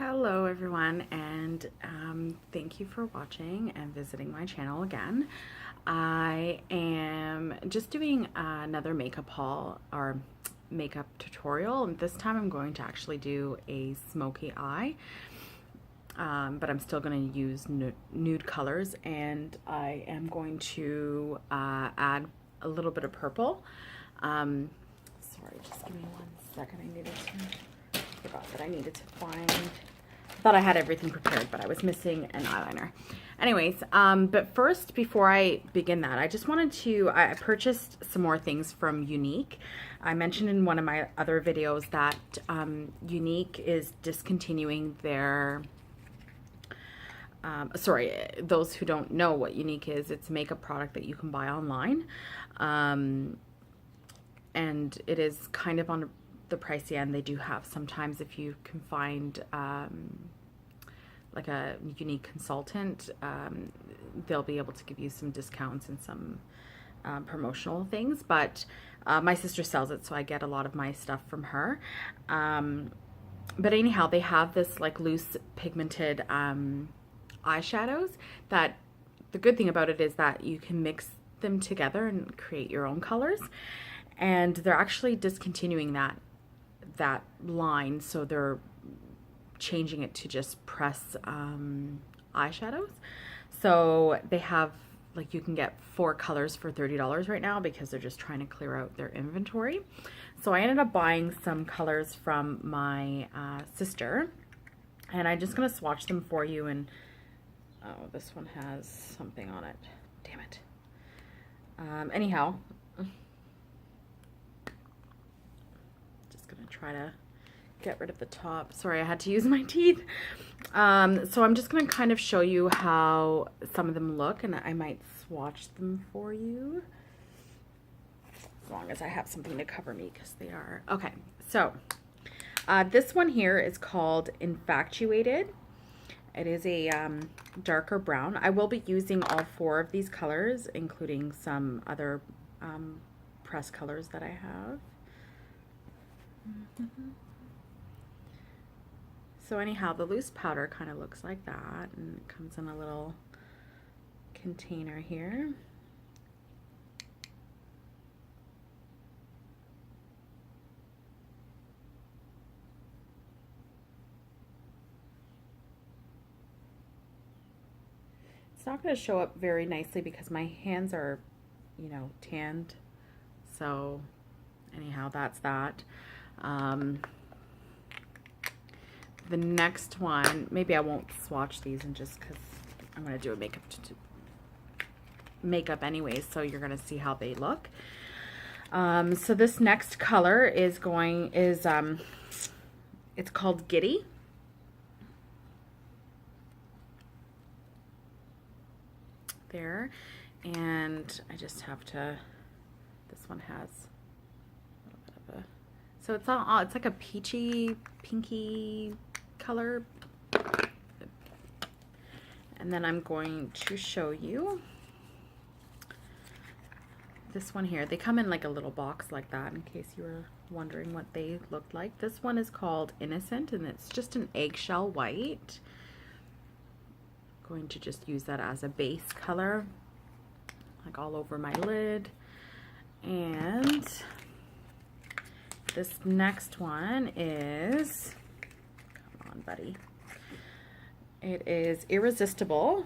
Hello everyone, and thank you for watching and visiting my channel again. I am just doing another makeup haul or makeup tutorial, and this time I'm going to actually do a smoky eye, but I'm still going to use nude colors, and I am going to add a little bit of purple. Sorry, just give me 1 second. Forgot that I needed to find. I thought I had everything prepared, but I was missing an eyeliner. Anyways, but first, before I begin that, I just wanted to, I purchased some more things from Unique. I mentioned in one of my other videos that Unique is discontinuing their, sorry, those who don't know what Unique is, it's a makeup product that you can buy online. And it is kind of on the pricey end. They do have sometimes, if you can find like a Unique consultant, they'll be able to give you some discounts and some promotional things, but my sister sells it, so I get a lot of my stuff from her. But anyhow, they have this like loose pigmented eyeshadows that the good thing about it is that you can mix them together and create your own colors, and they're actually discontinuing that line, so they're changing it to just press eyeshadows. So they have, like, you can get 4 colors for $30 right now because they're just trying to clear out their inventory. So I ended up buying some colors from my sister, and I'm just gonna swatch them for you. And oh, this one has something on it, damn it. Anyhow, try to get rid of the top. Sorry, I had to use my teeth. So I'm just going to kind of show you how some of them look, and I might swatch them for you as long as I have something to cover me, because they are. Okay, so this one here is called Infatuated. It is a darker brown. I will be using all 4 of these colors, including some other press colors that I have. So anyhow, the loose powder kind of looks like that, and it comes in a little container here. It's not going to show up very nicely because my hands are, you know, tanned. So anyhow, that's that. The next one, maybe I won't swatch these, and just because I'm going to do a makeup anyways, so you're going to see how they look. So this next color is it's called Giddy. There, and I just have to, this one has a little bit of a, so it's like a peachy, pinky color. And then I'm going to show you this one here. They come in like a little box like that, in case you were wondering what they looked like. This one is called Innocent, and it's just an eggshell white. I'm going to just use that as a base color, like all over my lid. And this next one is, come on buddy, it is Irresistible,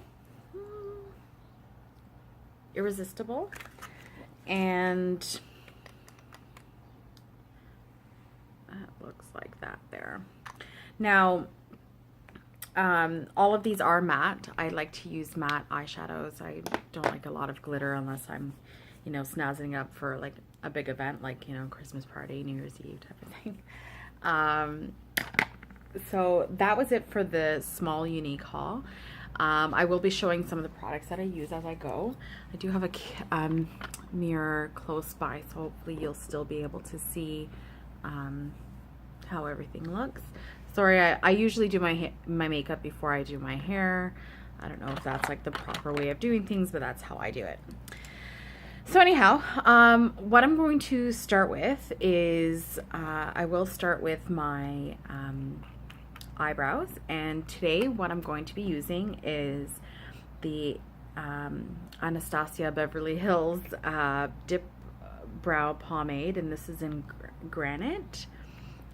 and that looks like that there. Now all of these are matte. I like to use matte eyeshadows. I don't like a lot of glitter unless I'm, you know, snazzing up for like a big event, like, you know, Christmas party, New Year's Eve type of thing. So that was it for the small Unique haul. I will be showing some of the products that I use as I go. I do have a mirror close by, so hopefully you'll still be able to see how everything looks. Sorry, I usually do my makeup before I do my hair. I don't know if that's like the proper way of doing things, but that's how I do it. So anyhow, what I'm going to start with is I will start with my eyebrows, and today what I'm going to be using is the Anastasia Beverly Hills Dip Brow Pomade, and this is in granite.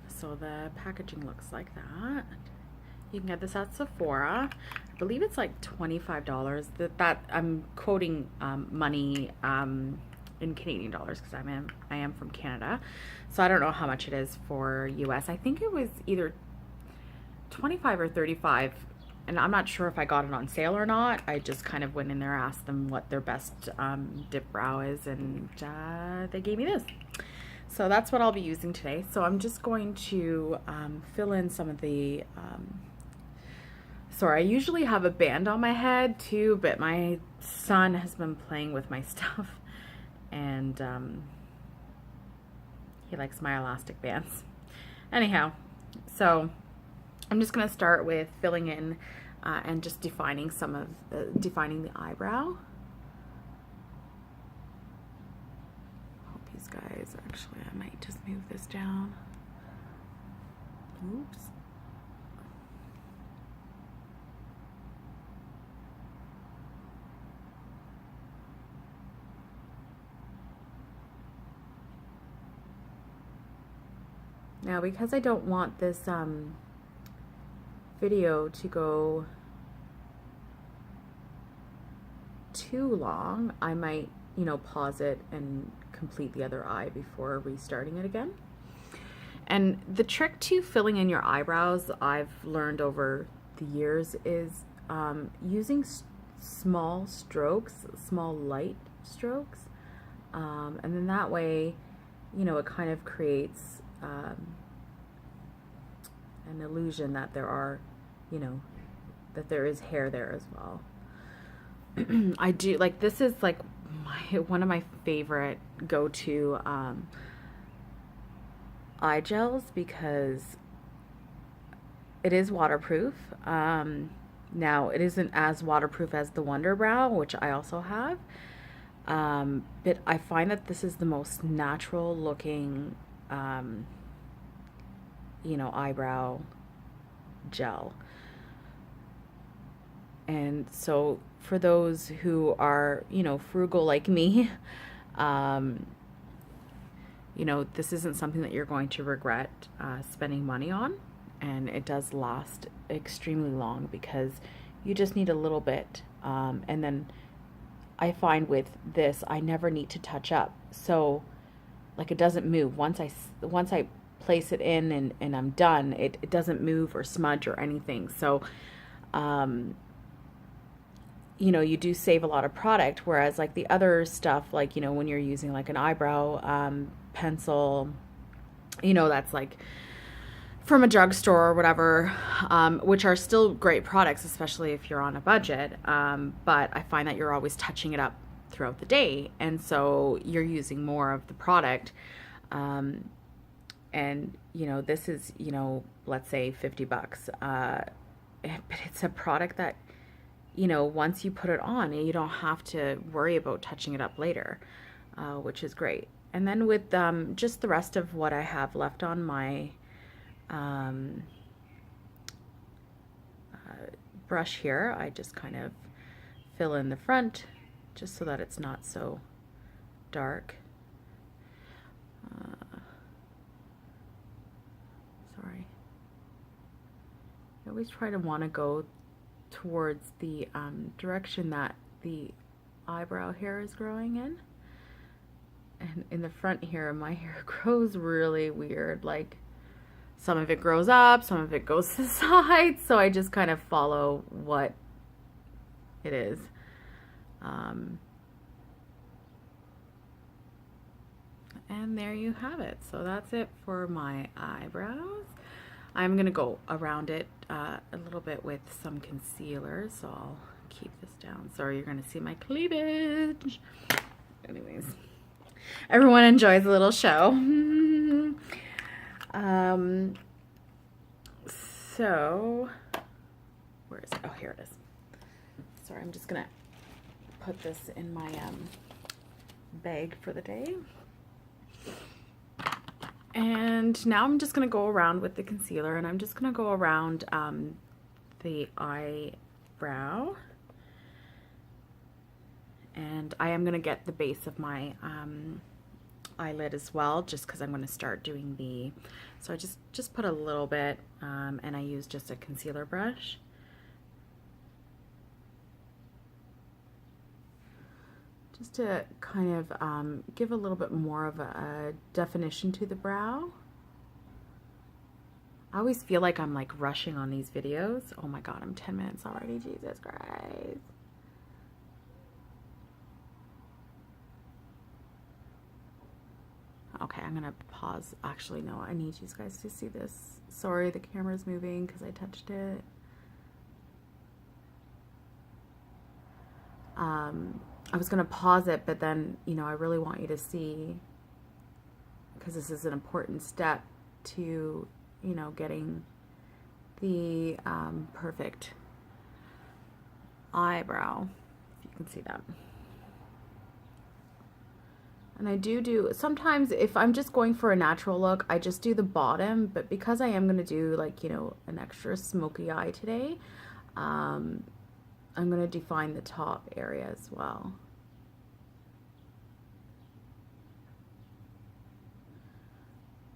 So the packaging looks like that. You can get this at Sephora. I believe it's like $25. That I'm quoting money in Canadian dollars because I am from Canada, so I don't know how much it is for US. I think it was either 25 or 35, and I'm not sure if I got it on sale or not. I just kind of went in there, asked them what their best dip brow is, and they gave me this. So that's what I'll be using today. So I'm just going to fill in some of the sorry, I usually have a band on my head too, but my son has been playing with my stuff, and he likes my elastic bands. Anyhow, so I'm just going to start with filling in and just defining some of defining the eyebrow. Hope these guys, actually I might just move this down. Oops. Now, because I don't want this video to go too long, I might, you know, pause it and complete the other eye before restarting it again. And the trick to filling in your eyebrows, I've learned over the years, is using small strokes, small light strokes, and then that way, you know, it kind of creates an illusion that there are, you know, that there is hair there as well. I do, like, this is like one of my favorite go-to eye gels because it is waterproof. Now, it isn't as waterproof as the Wonder Brow, which I also have, but I find that this is the most natural looking you know, eyebrow gel. And so for those who are, you know, frugal like me, you know, this isn't something that you're going to regret spending money on, and it does last extremely long because you just need a little bit, and then I find with this I never need to touch up, so like it doesn't move once I place it in and I'm done. It doesn't move or smudge or anything. So you know, you do save a lot of product, whereas like the other stuff, like, you know, when you're using like an eyebrow pencil, you know, that's like from a drugstore or whatever, which are still great products, especially if you're on a budget, but I find that you're always touching it up throughout the day, and so you're using more of the product, and you know, this is, you know, let's say $50, but it's a product that, you know, once you put it on, you don't have to worry about touching it up later, which is great. And then with just the rest of what I have left on my brush here, I just kind of fill in the front just so that it's not so dark. Sorry. I always try to want to go towards the direction that the eyebrow hair is growing in. And in the front here, my hair grows really weird. Like, some of it grows up, some of it goes to the side, so I just kind of follow what it is. And there you have it. So that's it for my eyebrows. I'm gonna go around it a little bit with some concealer, so I'll keep this down. Sorry, you're gonna see my cleavage. Anyways, everyone enjoys a little show. So where is it? Oh, here it is. Sorry, I'm just gonna put this in my bag for the day. And now I'm just going to go around with the concealer, and I'm just going to go around the eyebrow. And I am going to get the base of my eyelid as well, just because I'm going to start doing the, so I just put a little bit, and I use just a concealer brush. Just to kind of give a little bit more of a definition to the brow. I always feel like I'm like rushing on these videos. Oh my god, I'm 10 minutes already, Jesus Christ. Okay, I'm gonna pause. Actually, no, I need you guys to see this. Sorry, the camera's moving because I touched it. I was gonna pause it, but then, you know, I really want you to see, because this is an important step to, you know, getting the perfect eyebrow, if you can see that. And I do, sometimes if I'm just going for a natural look, I just do the bottom, but because I am going to do like, you know, an extra smoky eye today, I'm going to define the top area as well.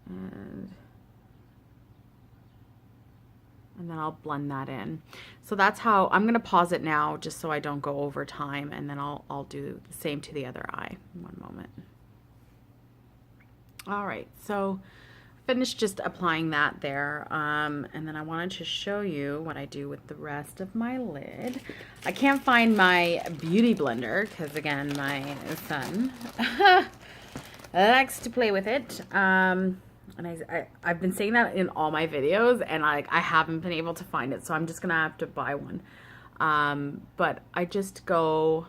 And then I'll blend that in. So that's how I'm going to pause it now, just so I don't go over time, and then I'll do the same to the other eye. One moment. All right, so finished just applying that there, and then I wanted to show you what I do with the rest of my lid. I can't find my beauty blender because, again, my son likes to play with it. And I've been saying that in all my videos, and I haven't been able to find it, so I'm just gonna have to buy one. But I just go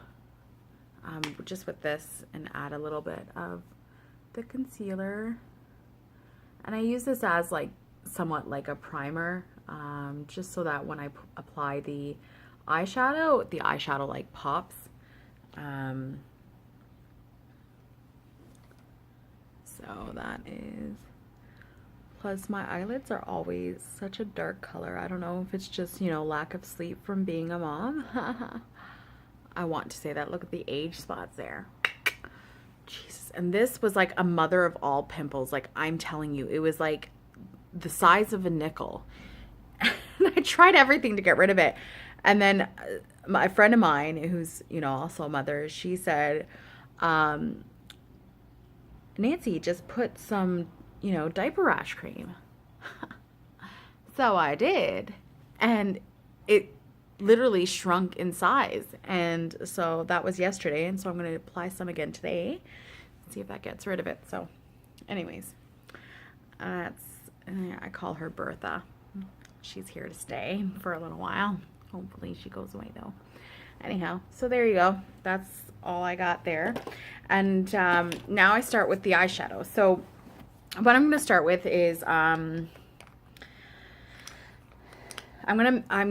just with this and add a little bit of the concealer, and I use this as like somewhat like a primer, just so that when I apply the eyeshadow like pops. So that is, plus my eyelids are always such a dark color. I don't know if it's just, you know, lack of sleep from being a mom. I want to say that. Look at the age spots there. Jesus. And this was like a mother of all pimples. Like, I'm telling you, it was like the size of a nickel. And I tried everything to get rid of it. And then a friend of mine, who's, you know, also a mother, she said, Nancy, just put some, you know, diaper rash cream. So I did. And it literally shrunk in size. And so that was yesterday. And so I'm going to apply some again today. See if that gets rid of it. So anyways, I call her Bertha. She's here to stay for a little while. Hopefully she goes away though. Anyhow, so there you go. That's all I got there. And now I start with the eyeshadow. So what I'm going to start with is I'm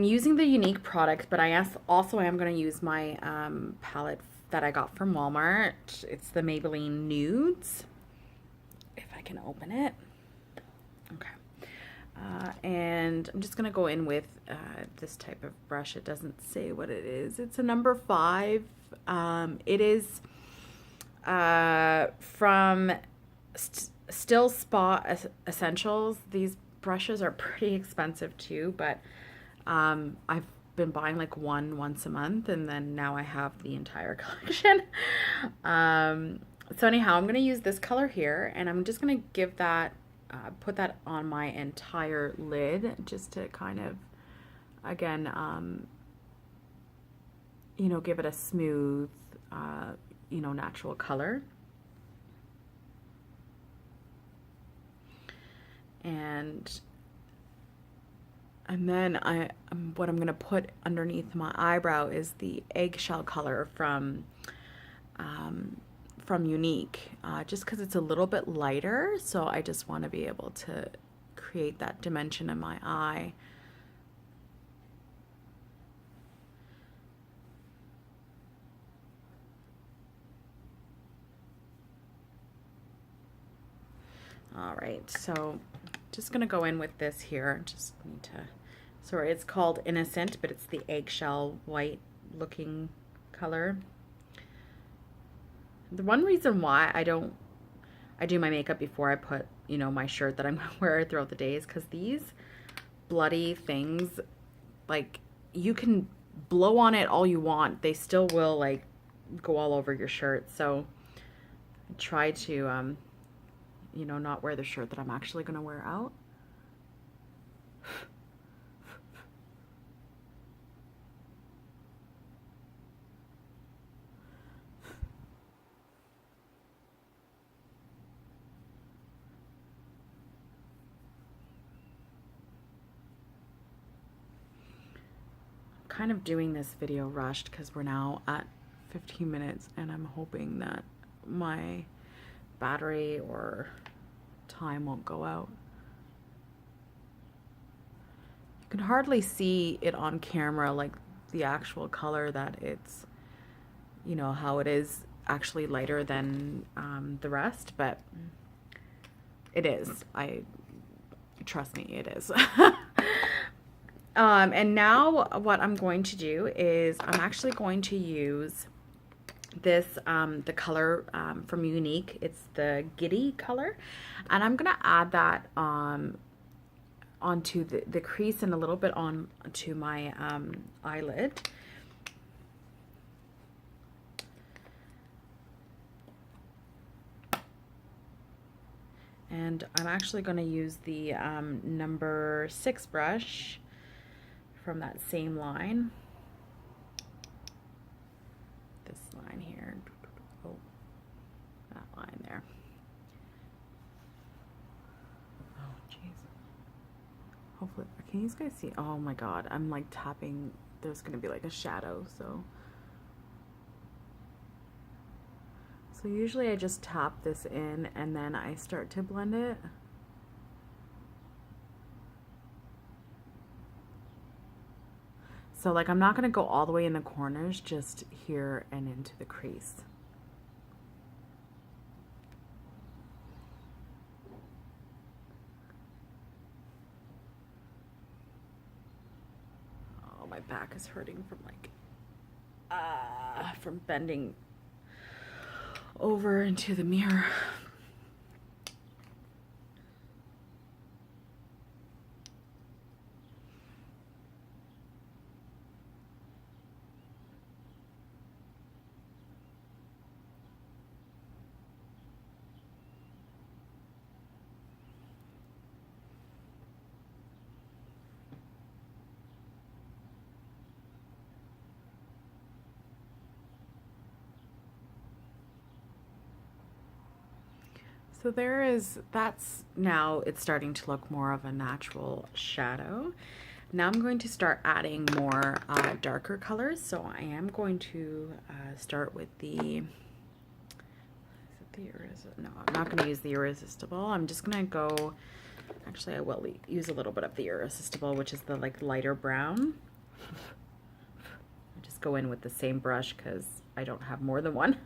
using the Unique product, but I also am going to use my palette that I got from Walmart. It's the Maybelline Nudes, if I can open it. Okay. And I'm just going to go in with this type of brush. It doesn't say what it is. It's a number 5. It is from Still Spa Essentials. These brushes are pretty expensive too, but I've been buying like once a month, and then now I have the entire collection. So anyhow, I'm going to use this color here, and I'm just going to give that put that on my entire lid, just to kind of, again, you know, give it a smooth, you know, natural color. And then what I'm going to put underneath my eyebrow is the eggshell color from Unique, just because it's a little bit lighter, so I just want to be able to create that dimension in my eye. All right, so just gonna go in with this here. Just need to, sorry, it's called Innocent, but it's the eggshell white looking color. The one reason why I do my makeup before I put, you know, my shirt that I'm gonna wear throughout the day is because these bloody things, like, you can blow on it all you want, they still will like go all over your shirt. So I try to you know, not wear the shirt that I'm actually gonna wear out. Kind of doing this video rushed because we're now at 15 minutes and I'm hoping that my battery or time won't go out. You can hardly see it on camera, like the actual color that it's, you know, how it is actually lighter than the rest, but it is. Trust me, it is. And now what I'm going to do is I'm actually going to use this, the color from Unique. It's the Giddy color. And I'm going to add that onto the crease and a little bit onto my eyelid. And I'm actually going to use the number 6 brush from that same line. This line here. Oh, that line there. Oh, jeez. Hopefully, can you guys see? Oh my god, I'm like tapping. There's gonna be like a shadow, so. So usually I just tap this in and then I start to blend it. So like I'm not going to go all the way in the corners, just here and into the crease. Oh, my back is hurting from like, from bending over into the mirror. So that's now it's starting to look more of a natural shadow. Now I'm going to start adding more darker colors. So I am going to start with the, no, I'm not going to use the Irresistible. I'm just going to go, actually I will use a little bit of the Irresistible, which is the like lighter brown. I just go in with the same brush because I don't have more than one.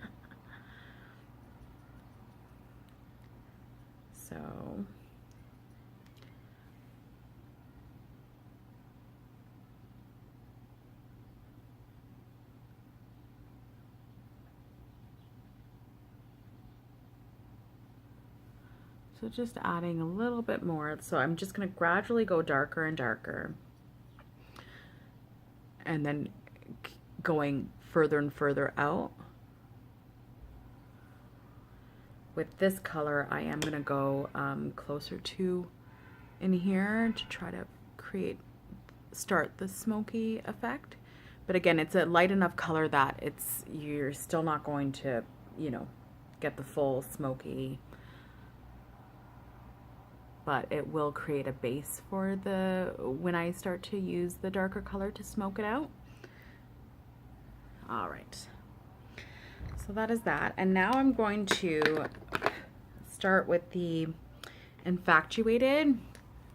So just adding a little bit more. So I'm just going to gradually go darker and darker. And then going further and further out. With this color, I am going to go closer to in here to try to start the smoky effect. But again, it's a light enough color that you're still not going to, you know, get the full smoky, but it will create a base for when I start to use the darker color to smoke it out. All right. So that is that. And now I'm going to start with the Infatuated,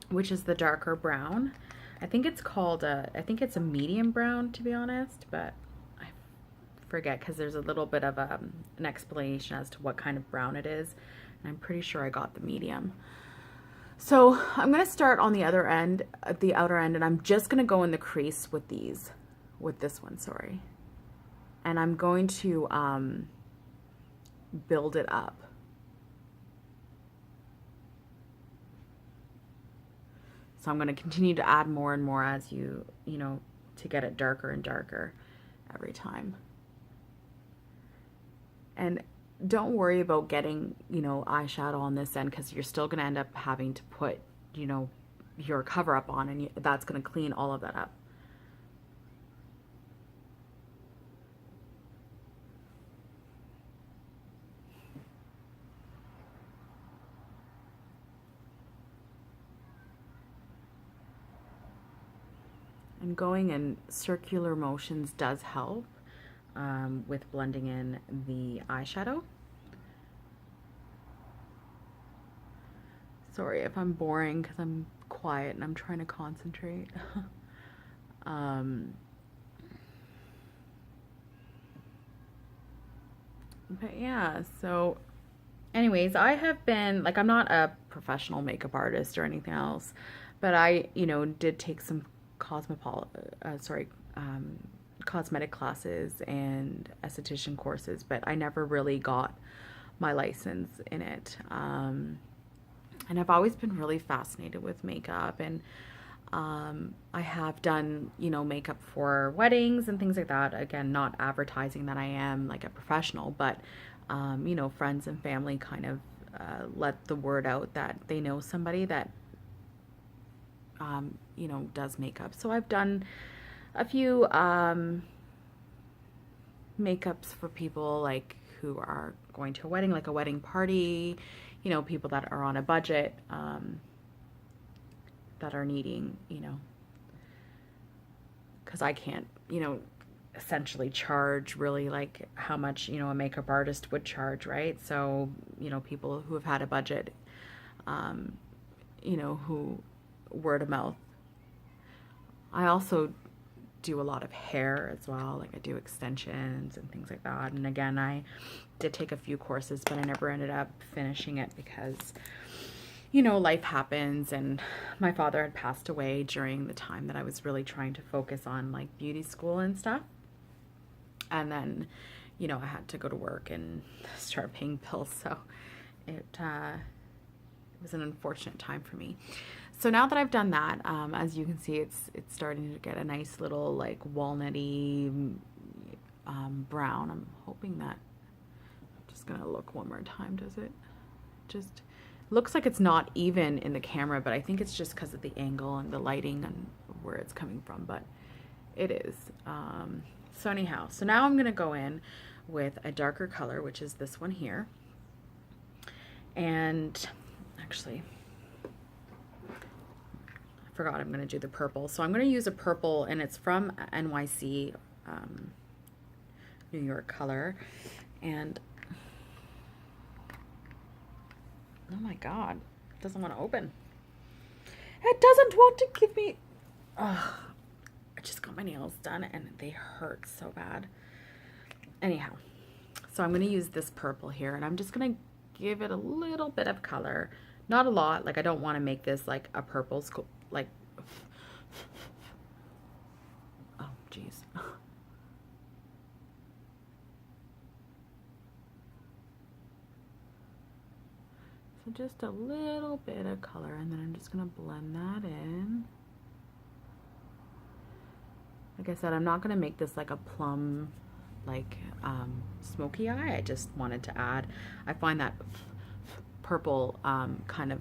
which is the darker brown. I think it's called I think it's a medium brown, to be honest, but I forget because there's a little bit of an explanation as to what kind of brown it is. I'm pretty sure I got the medium. So I'm going to start on the other end, at the outer end, and I'm just going to go in the crease with this one, sorry. And I'm going to build it up. So I'm going to continue to add more and more as you know, to get it darker and darker every time. And don't worry about getting, you know, eyeshadow on this end, because you're still going to end up having to put, you know, your cover up on, and that's going to clean all of that up. And going in circular motions does help with blending in the eyeshadow. Sorry if I'm boring because I'm quiet and I'm trying to concentrate. But yeah, so anyways, I have been, like, I'm not a professional makeup artist or anything else, but I, you know, did take some cosmetic classes and esthetician courses, but I never really got my license in it. And I've always been really fascinated with makeup, and I have done, you know, makeup for weddings and things like that. Again, not advertising that I am like a professional, but you know, friends and family kind of let the word out that they know somebody that you know, does makeup. So I've done a few makeups for people like who are going to a wedding, like a wedding party, you know, people that are on a budget, that are needing, you know, because I can't, you know, essentially charge really like how much, you know, a makeup artist would charge, right? So, you know, people who have had a budget, you know, who word of mouth. I also do a lot of hair as well, like I do extensions and things like that. And again, I did take a few courses, but I never ended up finishing it because, you know, life happens, and my father had passed away during the time that I was really trying to focus on like beauty school and stuff. And then, you know, I had to go to work and start paying bills, so it was an unfortunate time for me. So now that I've done that, as you can see, it's starting to get a nice little like walnutty brown. I'm hoping that, I'm just gonna look one more time. Does it just looks like it's not even in the camera, but I think it's just because of the angle and the lighting and where it's coming from, but it is. So anyhow, so now I'm gonna go in with a darker color, which is this one here. And actually, I forgot I'm gonna do the purple. So I'm gonna use a purple, and it's from NYC, New York color. And oh my God, it doesn't want to open. It doesn't want to give me, oh, I just got my nails done and they hurt so bad. Anyhow, so I'm going to use this purple here, and I'm just going to give it a little bit of color. Not a lot, like I don't want to make this like a purple, like, oh geez. So just a little bit of color, and then I'm just going to blend that in. Like I said, I'm not going to make this like a plum, like smoky eye. I just wanted to add, I find that purple kind of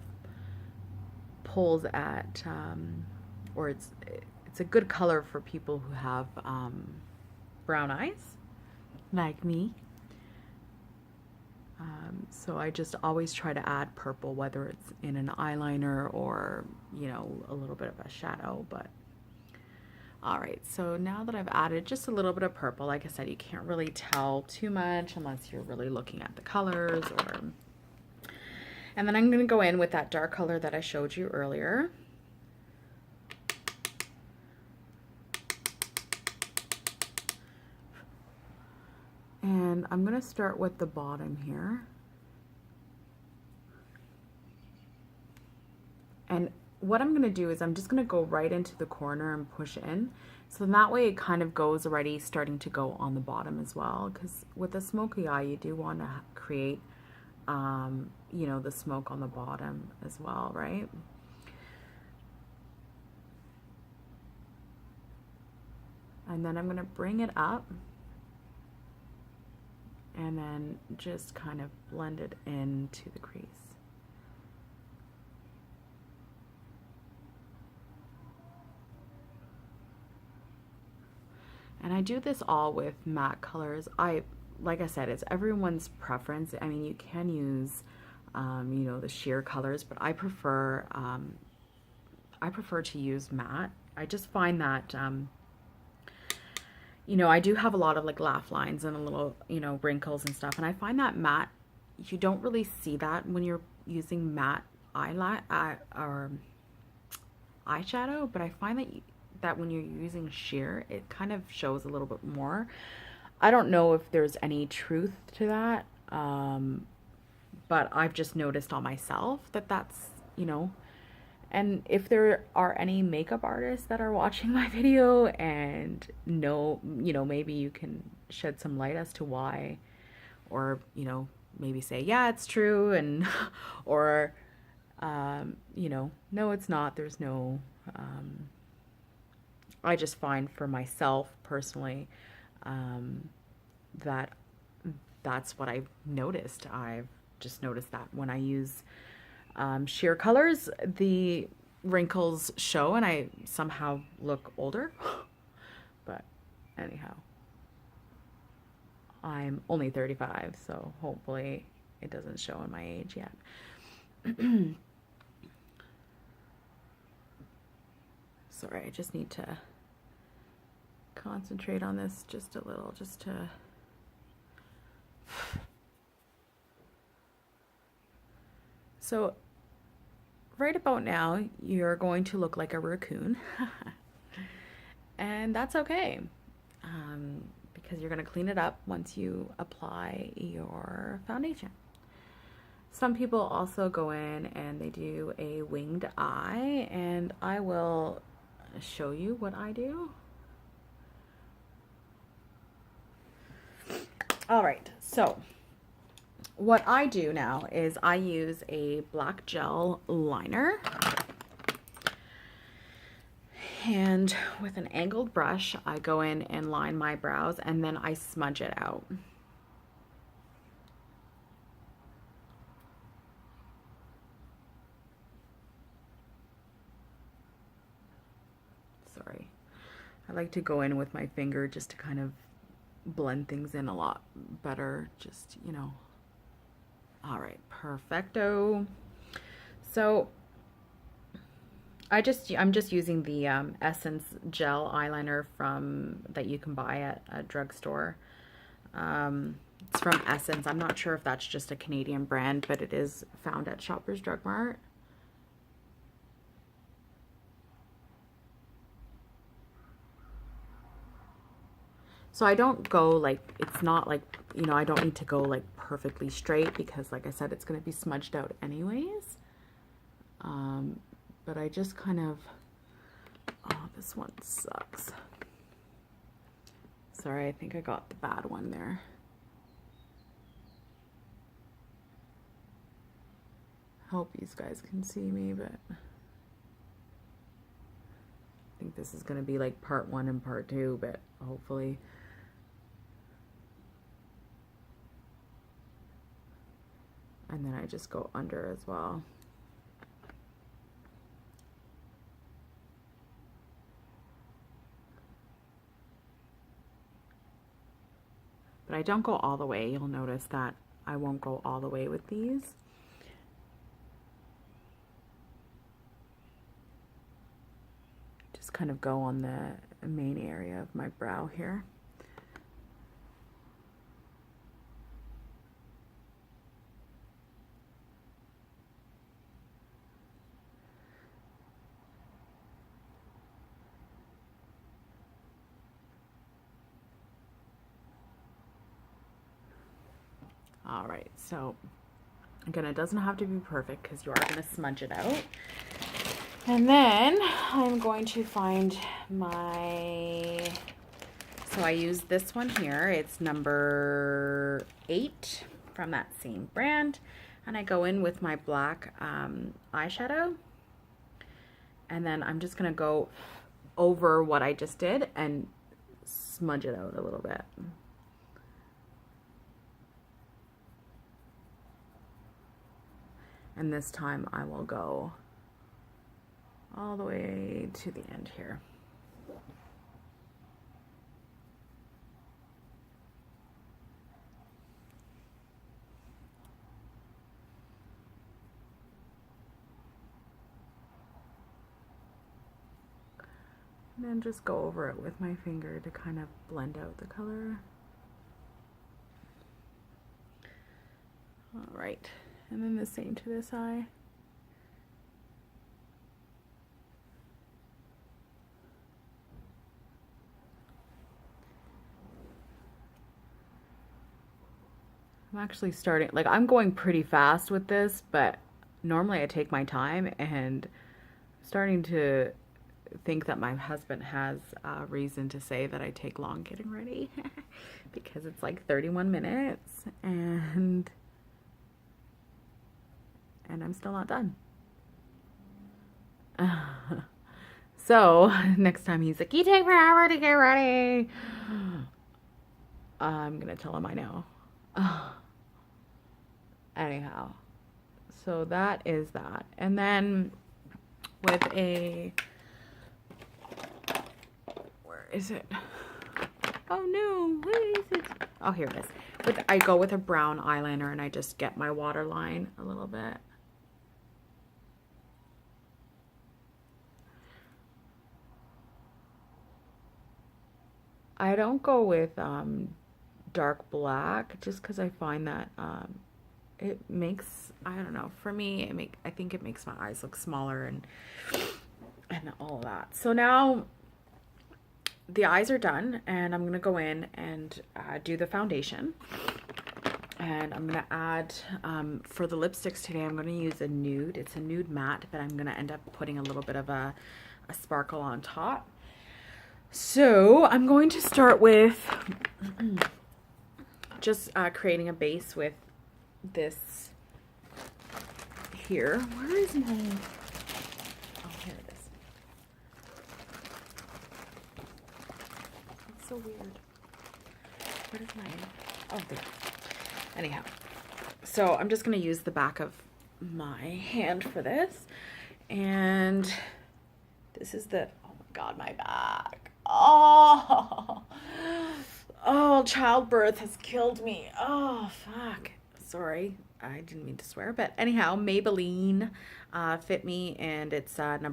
pulls at, or it's a good color for people who have brown eyes, like me. So I just always try to add purple, whether it's in an eyeliner or, you know, a little bit of a shadow. But all right, so now that I've added just a little bit of purple, like I said, you can't really tell too much unless you're really looking at the colors, or, and then I'm going to go in with that dark color that I showed you earlier. And I'm going to start with the bottom here. what I'm going to do is I'm just going to go right into the corner and push in. So that way it kind of goes already starting to go on the bottom as well. Because with a smoky eye, you do want to create, you know, the smoke on the bottom as well, right? And then I'm going to bring it up and then just kind of blend it into the crease. And I do this all with matte colors. Like I said, it's everyone's preference. I mean, you can use, you know, the sheer colors, but I prefer to use matte. I just find that, you know, I do have a lot of like laugh lines and a little, you know, wrinkles and stuff. And I find that matte, you don't really see that when you're using matte or eyeshadow, but I find that when you're using sheer, it kind of shows a little bit more. I don't know if there's any truth to that, but I've just noticed on myself that that's, you know, and if there are any makeup artists that are watching my video and know, you know, maybe you can shed some light as to why, or, you know, maybe say, yeah, it's true, and, or, you know, no, it's not, there's no, I just find for myself personally that that's what I've noticed. I've just noticed that when I use sheer colors, the wrinkles show and I somehow look older. But anyhow, I'm only 35, so hopefully it doesn't show in my age yet. Sorry, I just need to concentrate on this just a little, just to so right about now you're going to look like a raccoon. And that's okay, because you're going to clean it up once you apply your foundation. Some people also go in and they do a winged eye, and I will show you what I do. All right, so what I do now is I use a black gel liner, and with an angled brush I go in and line my brows, and then I smudge it out. Sorry, I like to go in with my finger just to kind of blend things in a lot better, just, you know. All right, perfecto. So I'm just using the Essence gel eyeliner that you can buy at a drugstore. It's from Essence. I'm not sure if that's just a Canadian brand, but it is found at Shoppers Drug Mart. So I don't go like, it's not like, you know, I don't need to go like perfectly straight because like I said, it's going to be smudged out anyways. But I just kind of, oh, this one sucks. Sorry, I think I got the bad one there. Hope these guys can see me, but I think this is going to be like part 1 and part 2, but hopefully. And then I just go under as well. But I don't go all the way. You'll notice that I won't go all the way with these. Just kind of go on the main area of my brow here. All right, so again, it doesn't have to be perfect because you are going to smudge it out. And then I'm going to find my, so I use this one here. It's number 8 from that same brand. And I go in with my black eyeshadow. And then I'm just going to go over what I just did and smudge it out a little bit. And this time I will go all the way to the end here. And then just go over it with my finger to kind of blend out the color. All right, and then the same to this eye. I'm actually starting, like I'm going pretty fast with this, but normally I take my time, and I'm starting to think that my husband has a reason to say that I take long getting ready because it's like 31 minutes and I'm still not done. So next time he's like, you take forever to get ready, I'm gonna tell him I know. Anyhow, so that is that. And then with a, where is it? Oh no, where is it? Oh, here it is. I go with a brown eyeliner and I just get my waterline a little bit. I don't go with dark black just because I find that it makes, I don't know, for me I think it makes my eyes look smaller and all of that. So now the eyes are done, and I'm gonna go in and do the foundation. And I'm gonna add for the lipsticks today, I'm gonna use a nude. It's a nude matte, but I'm gonna end up putting a little bit of a sparkle on top. So I'm going to start with just creating a base with this here. Where is my, oh, here it is. It's so weird. What is my, oh, there. Anyhow, so I'm just going to use the back of my hand for this. And this is the, oh my God, my back. Oh, childbirth has killed me. Oh, fuck. Sorry, I didn't mean to swear, but anyhow, Maybelline Fit Me, and it's number